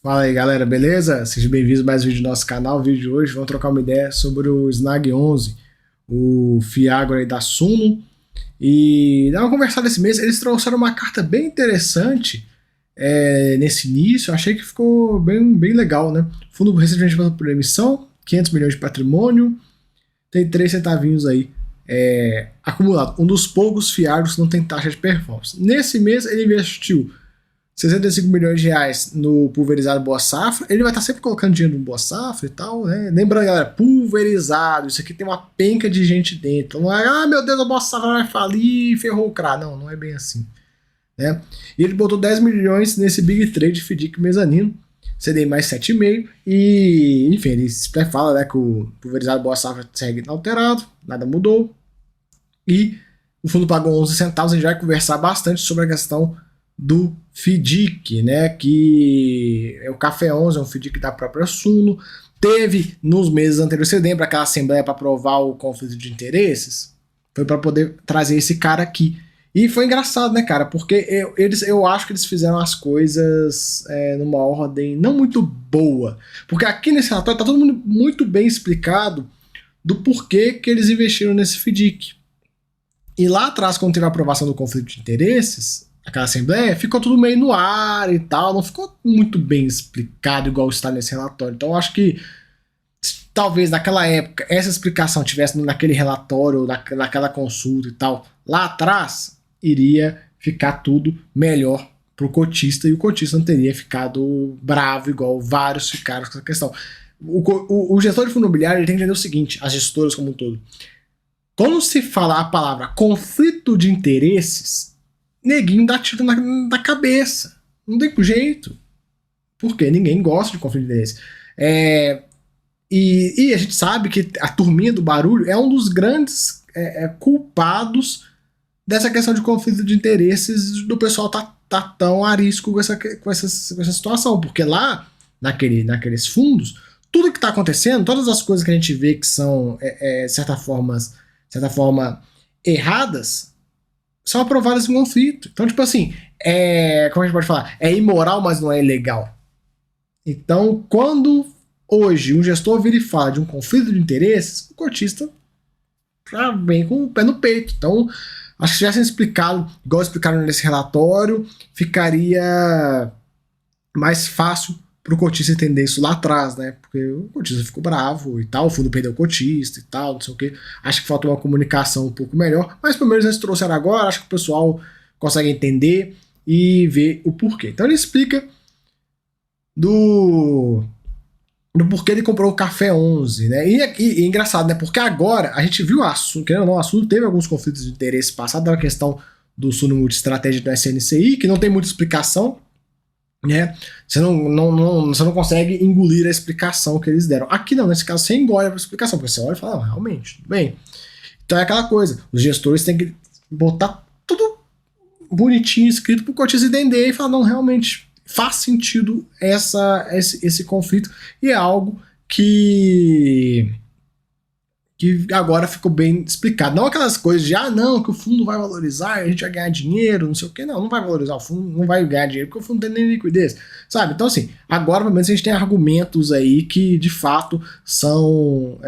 Fala aí galera, beleza? Sejam bem-vindos a mais um vídeo do nosso canal. O vídeo de hoje vamos trocar uma ideia sobre o Snag 11, o Fiagro aí da Suno. E dar uma conversada esse mês, eles trouxeram uma carta bem interessante nesse início. Eu achei que ficou bem legal, né? Fundo recentemente por emissão, 500 milhões de patrimônio, tem 3 centavinhos aí acumulado. Um dos poucos Fiagros que não tem taxa de performance. Nesse mês ele investiu 65 milhões de reais no pulverizado Boa Safra. Ele vai estar sempre colocando dinheiro no Boa Safra e tal, né? Lembrando, galera, pulverizado, isso aqui tem uma penca de gente dentro. Não é, meu Deus, a Boa Safra vai falir, ferrou o CRA. Não é bem assim, né? E ele botou 10 milhões nesse Big Trade FDIC mezanino, CDI mais 7,5. E, enfim, ele fala, né, que o pulverizado Boa Safra segue inalterado, nada mudou. E o fundo pagou 11 centavos. A gente vai conversar bastante sobre a questão do FDIC, né, que é o Café 11, é um FDIC da própria Suno. Teve nos meses anteriores, você lembra aquela assembleia para aprovar o conflito de interesses? Foi para poder trazer esse cara aqui. E foi engraçado, né, cara, porque eu acho que eles fizeram as coisas numa ordem não muito boa. Porque aqui nesse relatório tá todo mundo muito bem explicado do porquê que eles investiram nesse FDIC. E lá atrás, quando teve a aprovação do conflito de interesses, aquela assembleia, ficou tudo meio no ar e tal, não ficou muito bem explicado igual está nesse relatório. Então eu acho que talvez naquela época essa explicação tivesse naquele relatório, naquela consulta e tal, lá atrás, iria ficar tudo melhor pro cotista, e o cotista não teria ficado bravo igual vários ficaram com essa questão. O gestor de fundo imobiliário ele tem que entender o seguinte, as gestoras como um todo. Quando se fala a palavra conflito de interesses, neguinho dá tiro na cabeça. Não tem jeito. Porque ninguém gosta de conflito de interesse. E a gente sabe que a turminha do barulho é um dos grandes culpados dessa questão de conflito de interesses, do pessoal tá tão arisco com essa situação. Porque lá, naqueles fundos, tudo que tá acontecendo, todas as coisas que a gente vê que são, de certa forma, erradas, são aprovadas em conflito. Então, tipo assim, como a gente pode falar? É imoral, mas não é ilegal. Então, quando hoje um gestor vira e fala de um conflito de interesses, o cotista já vem com o pé no peito. Então, acho que se tivessem explicado, igual explicaram nesse relatório, ficaria mais fácil para o cotista entender isso lá atrás, né? Porque o cotista ficou bravo e tal, o fundo perdeu o cotista e tal, não sei o que. Acho que faltou uma comunicação um pouco melhor, mas pelo menos eles trouxeram agora, acho que o pessoal consegue entender e ver o porquê. Então ele explica do porquê ele comprou o Café 11, né? E é engraçado, né? Porque agora a gente viu o assunto, querendo ou não, o assunto teve alguns conflitos de interesse passados, da questão do Suno Multiestratégia do SNCI, que não tem muita explicação, né? Você não consegue engolir a explicação que eles deram. Aqui não, nesse caso você engole a explicação, porque você olha e fala, realmente, tudo bem. Então é aquela coisa, os gestores têm que botar tudo bonitinho escrito para o cotista entender e falar, não, realmente faz sentido esse conflito, e é algo que agora ficou bem explicado. Não aquelas coisas de, não, que o fundo vai valorizar, a gente vai ganhar dinheiro, não sei o que. Não vai valorizar o fundo, não vai ganhar dinheiro, porque o fundo não tem nem liquidez, sabe? Então, assim, agora, pelo menos, a gente tem argumentos aí que, de fato, são,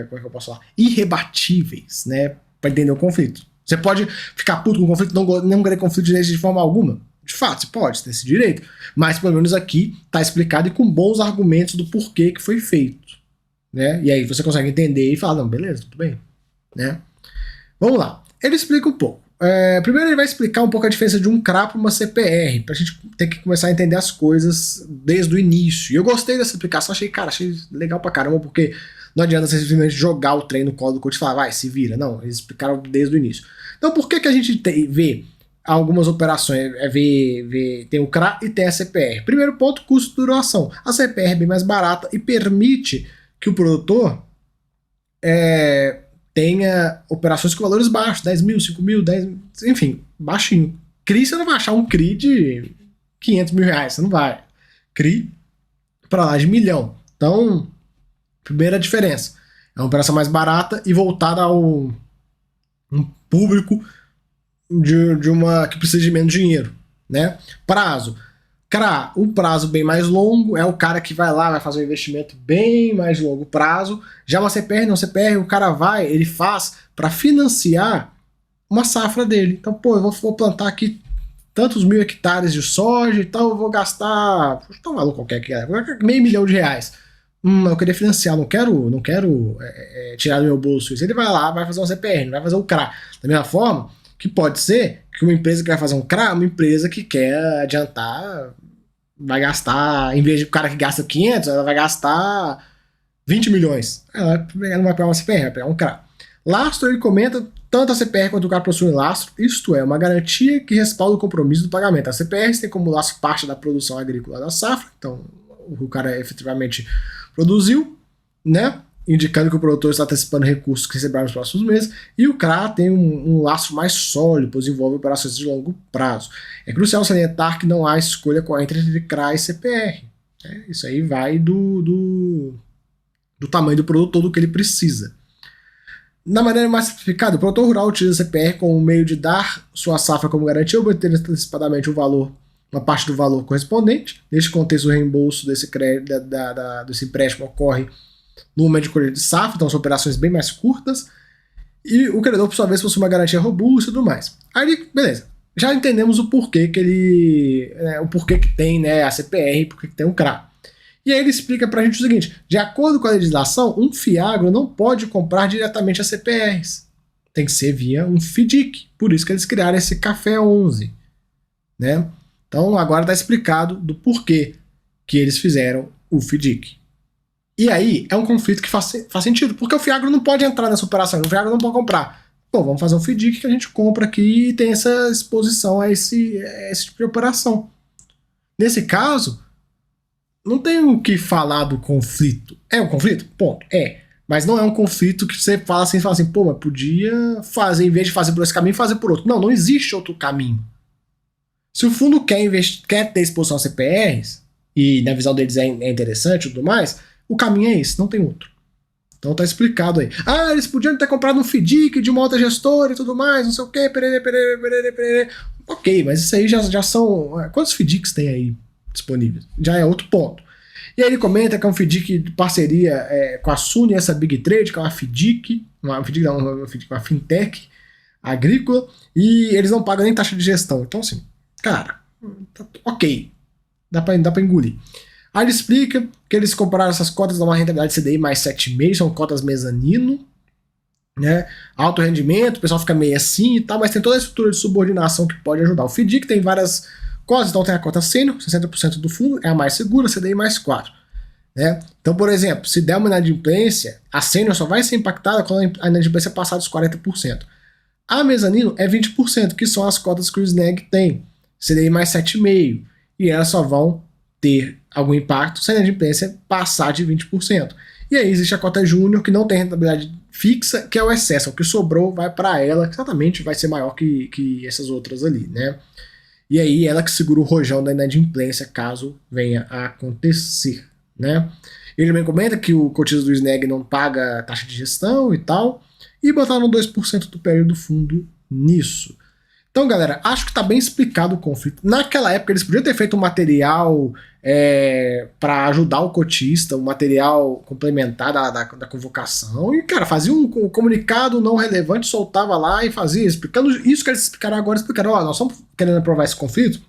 como é que eu posso falar? Irrebatíveis, né? Para entender o conflito. Você pode ficar puto com o conflito, não querer conflito de forma alguma. De fato, você pode ter esse direito. Mas, pelo menos, aqui tá explicado e com bons argumentos do porquê que foi feito. Né? E aí você consegue entender e falar, não, beleza, tudo bem, né? Vamos lá, ele explica um pouco. Primeiro ele vai explicar um pouco a diferença de um CRA para uma CPR, pra gente ter que começar a entender as coisas desde o início. E eu gostei dessa explicação, achei legal pra caramba, porque não adianta você simplesmente jogar o trem no colo do coach e falar, vai, se vira. Não, eles explicaram desde o início. Então por que a gente vê algumas operações, tem o CRA e tem a CPR? Primeiro ponto, custo de duração. A CPR é bem mais barata e permite que o produtor tenha operações com valores baixos, 10 mil, 5 mil, 10, enfim, baixinho. CRI, você não vai achar um CRI de 500 mil reais, você não vai. CRI para lá de milhão. Então, primeira diferença, é uma operação mais barata e voltada a um público que precisa de menos dinheiro, né? Prazo, CRA, o prazo bem mais longo, é o cara que vai lá, vai fazer um investimento bem mais longo prazo. Já uma CPR, não, CPR, o cara vai, ele faz para financiar uma safra dele. Então, pô, eu vou plantar aqui tantos mil hectares de soja, então eu vou gastar um valor qualquer que é, R$500 mil. Eu queria financiar, não quero tirar do meu bolso isso. Ele vai lá, vai fazer um CPR, não vai fazer um CRA. Da mesma forma que pode ser que uma empresa que vai fazer um CRA, uma empresa que quer adiantar, vai gastar, em vez de o cara que gasta 500, ela vai gastar 20 milhões. Ela não vai pegar uma CPR, vai pegar um CRA. Lastro, ele comenta, tanto a CPR quanto o CRA possuem lastro, isto é, uma garantia que respalda o compromisso do pagamento. A CPR tem como lastro parte da produção agrícola da safra, então o cara efetivamente produziu, né? Indicando que o produtor está antecipando recursos que receberá nos próximos meses, e o CRA tem um laço mais sólido, pois envolve operações de longo prazo. É crucial salientar que não há escolha correta entre CRA e CPR. Isso aí vai do tamanho do produtor, do que ele precisa. Na maneira mais simplificada, o produtor rural utiliza a CPR como meio de dar sua safra como garantia, obter antecipadamente o valor, uma parte do valor correspondente. Neste contexto, o reembolso desse empréstimo ocorre no momento de colheita de safra, então são operações bem mais curtas, e o credor, por sua vez, possui uma garantia robusta e tudo mais. Aí, beleza, já entendemos o porquê que o porquê que tem, né, a CPR, porquê que tem o CRA. E aí ele explica pra gente o seguinte: de acordo com a legislação, um FIAGRO não pode comprar diretamente as CPRs. Tem que ser via um FIDIC. Por isso que eles criaram esse Café 11. Né? Então agora está explicado do porquê que eles fizeram o FIDIC. E aí é um conflito que faz sentido, porque o FIAGRO não pode entrar nessa operação, o FIAGRO não pode comprar. Pô, vamos fazer um FIDIC que a gente compra aqui e tem essa exposição a esse tipo de operação. Nesse caso, não tem o que falar do conflito. É um conflito? Ponto. É. Mas não é um conflito que você fala assim, pô, mas podia fazer, em vez de fazer por esse caminho, fazer por outro. Não, não existe outro caminho. Se o fundo quer ter exposição a CPRs, e na visão deles é interessante e tudo mais, o caminho é esse, não tem outro. Então tá explicado aí. Ah, eles podiam ter comprado um FIDIC de uma outra gestora e tudo mais, não sei o quê, perere. Ok, mas isso aí já são... Quantos FIDICs tem aí disponíveis? Já é outro ponto. E aí ele comenta que é um FIDIC de parceria com a Suni, essa Big Trade, que é uma FIDIC, uma fintech agrícola, e eles não pagam nem taxa de gestão. Então assim, cara, ok, dá pra engolir. Aí ele explica que eles compraram essas cotas de uma rentabilidade CDI mais 7,5, são cotas mezanino, né? Alto rendimento, o pessoal fica meio assim e tal, mas tem toda a estrutura de subordinação que pode ajudar. O FIDIC tem várias cotas, então tem a cota sênior, 60% do fundo, é a mais segura, CDI mais 4. Né? Então, por exemplo, se der uma inadimplência, a sênior só vai ser impactada quando a inadimplência passar dos 40%. A mezanino é 20%, que são as cotas que o SNAG tem, CDI mais 7,5%, e elas só vão ter algum impacto se a inadimplência passar de 20%. E aí existe a cota júnior, que não tem rentabilidade fixa, que é o excesso. O que sobrou vai para ela, que certamente vai ser maior que essas outras ali, né? E aí ela que segura o rojão da inadimplência, caso venha a acontecer, né? Ele também comenta que o cotista do SNAG não paga taxa de gestão e tal, e botaram 2% do PL do fundo nisso. Então, galera, acho que está bem explicado o conflito. Naquela época, eles podiam ter feito um material para ajudar o cotista, um material complementar da convocação, e, cara, fazia um comunicado não relevante, soltava lá e fazia, explicando isso que eles explicaram agora, explicaram, nós estamos querendo aprovar esse conflito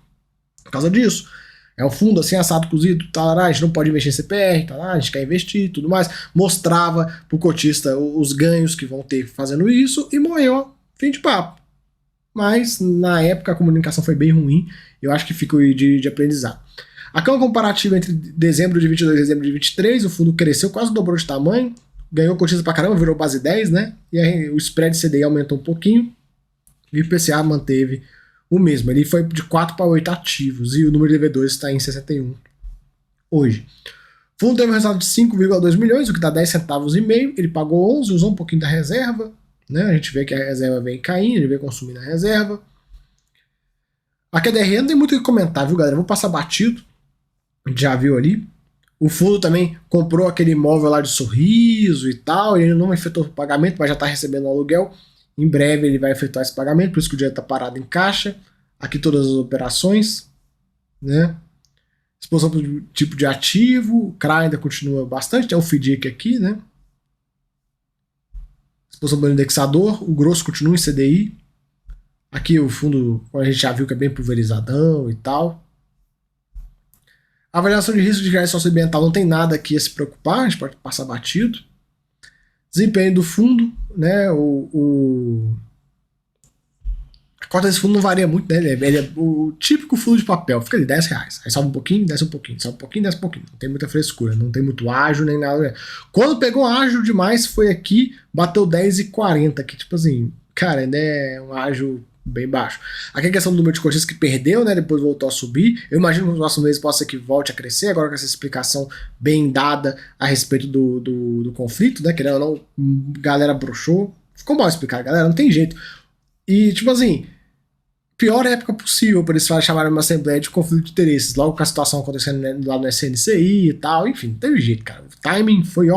por causa disso. É o fundo assim, assado, cozido, tarará, a gente não pode investir em CPR, tarará, a gente quer investir e tudo mais. Mostrava pro cotista os ganhos que vão ter fazendo isso e morreu, fim de papo. Mas na época a comunicação foi bem ruim, eu acho que fica de aprendizado. A cama comparativa entre dezembro de 22 e dezembro de 23, o fundo cresceu, quase dobrou de tamanho, ganhou cotista pra caramba, virou base 10, né? E aí o spread CDI aumentou um pouquinho, e o IPCA manteve o mesmo. Ele foi de 4 para 8 ativos, e o número de devedores está em 61 hoje. O fundo teve um resultado de 5,2 milhões, o que dá 10 centavos e meio, ele pagou 11, usou um pouquinho da reserva, né? A gente vê que a reserva vem caindo, ele vem consumindo a reserva. A QDRE não tem muito o que comentar, viu, galera? Eu vou passar batido. A gente já viu ali. O fundo também comprou aquele imóvel lá de Sorriso e tal. Ele não efetuou o pagamento, mas já está recebendo o aluguel. Em breve ele vai efetuar esse pagamento, por isso que o dinheiro está parado em caixa. Aqui todas as operações, né? Exposição por tipo de ativo, o CRA ainda continua bastante, tem o FDIC aqui, né? Exposição pelo indexador, o grosso continua em CDI. Aqui o fundo, a gente já viu que é bem pulverizadão e tal. A avaliação de risco de crédito socioambiental não tem nada aqui a se preocupar, a gente pode passar batido. Desempenho do fundo, né? A cota desse fundo não varia muito, né? Ele é o típico fundo de papel, fica ali R$10. Aí sobe um pouquinho, desce um pouquinho, sobe um pouquinho, desce um pouquinho. Não tem muita frescura, não tem muito ágil nem nada. Quando pegou ágil demais, foi aqui, bateu 10,40, que tipo assim, cara, ainda é um ágil bem baixo. Aqui a questão do número de cotistas que perdeu, né? Depois voltou a subir. Eu imagino que nos próximos meses possa ser que volte a crescer, agora com essa explicação bem dada a respeito do conflito, né? Querendo ou não, galera broxou. Ficou mal explicado, galera, não tem jeito. E, tipo assim, pior época possível para eles chamarem uma assembleia de conflito de interesses, logo com a situação acontecendo lá no SNCI e tal, enfim, não teve jeito, cara. O timing foi,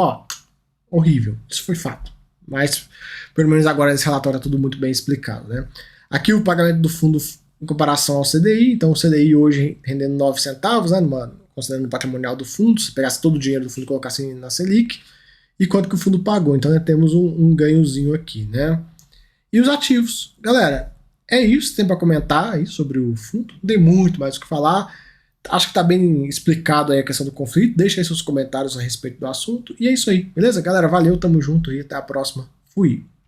horrível. Isso foi fato. Mas, pelo menos agora nesse relatório é tudo muito bem explicado, né? Aqui o pagamento do fundo em comparação ao CDI, então o CDI hoje rendendo 9 centavos, né, mano, considerando o patrimonial do fundo, se pegasse todo o dinheiro do fundo e colocasse na Selic, e quanto que o fundo pagou. Então, né, temos um ganhozinho aqui, né? E os ativos. Galera, é isso que tem para comentar aí sobre o fundo. Não tem muito mais o que falar. Acho que está bem explicado aí a questão do conflito. Deixa aí seus comentários a respeito do assunto. E é isso aí, beleza? Galera, valeu, tamo junto aí. Até a próxima. Fui.